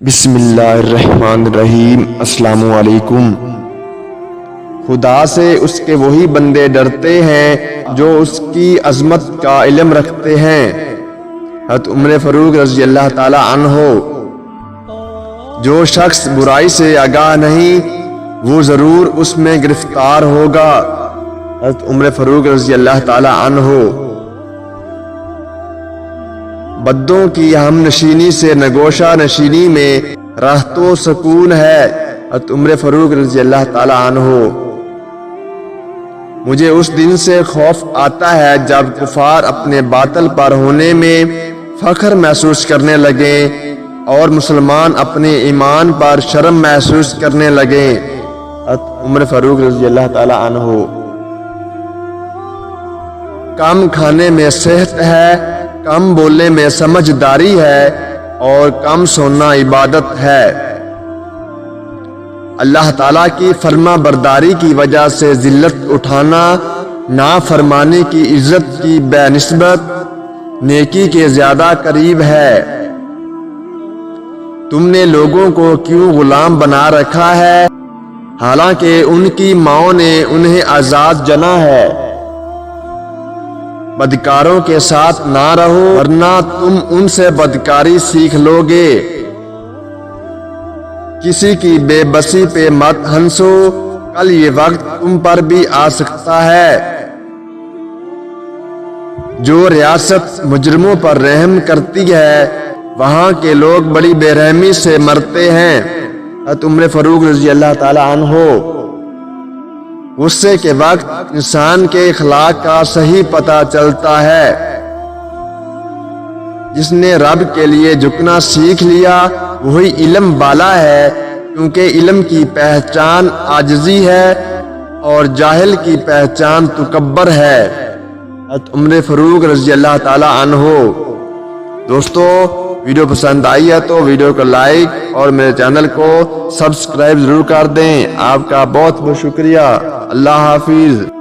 بسم اللہ الرحمن الرحیم۔ السلام علیکم۔ خدا سے اس کے وہی بندے ڈرتے ہیں جو اس کی عظمت کا علم رکھتے ہیں۔ حضرت عمر فاروق رضی اللہ تعالی عنہ۔ جو شخص برائی سے آگاہ نہیں وہ ضرور اس میں گرفتار ہوگا۔ حضرت عمر فاروق رضی اللہ تعالی عنہ۔ بدوں کی ہم نشینی سے نگوشہ نشینی میں راحت و سکون ہے۔ حضرت عمر فاروق رضی اللہ تعالی عنہ۔ مجھے اس دن سے خوف آتا ہے جب کفار اپنے باطل پر ہونے میں فخر محسوس کرنے لگیں اور مسلمان اپنے ایمان پر شرم محسوس کرنے لگیں۔ حضرت عمر فاروق رضی اللہ تعالی عنہ۔ کم کھانے میں صحت ہے، کم بولنے میں سمجھداری ہے اور کم سونا عبادت ہے۔ اللہ تعالیٰ کی فرما برداری کی وجہ سے ذلت اٹھانا نافرمانی کی عزت کی بے نسبت نیکی کے زیادہ قریب ہے۔ تم نے لوگوں کو کیوں غلام بنا رکھا ہے حالانکہ ان کی ماؤں نے انہیں آزاد جنا ہے۔ بدکاروں کے ساتھ نہ رہو ورنہ تم ان سے بدکاری سیکھ لو گے۔ کسی کی بے بسی پہ مت ہنسو، کل یہ وقت تم پر بھی آ سکتا ہے۔ جو ریاست مجرموں پر رحم کرتی ہے وہاں کے لوگ بڑی بے رحمی سے مرتے ہیں۔ حضرت عمر فاروق رضی اللہ تعالی عنہ۔ غصے کے وقت انسان کے اخلاق کا صحیح پتہ چلتا ہے۔ جس نے رب کے لیے جھکنا سیکھ لیا وہی علم والا ہے، کیونکہ علم کی پہچان عاجزی ہے اور جاہل کی پہچان تکبر ہے۔ حضرت عمر فاروق رضی اللہ تعالی عنہ۔ دوستو ویڈیو پسند آئی ہے تو ویڈیو کو لائک اور میرے چینل کو سبسکرائب ضرور کر دیں۔ آپ کا بہت بہت شکریہ۔ اللہ حافظ۔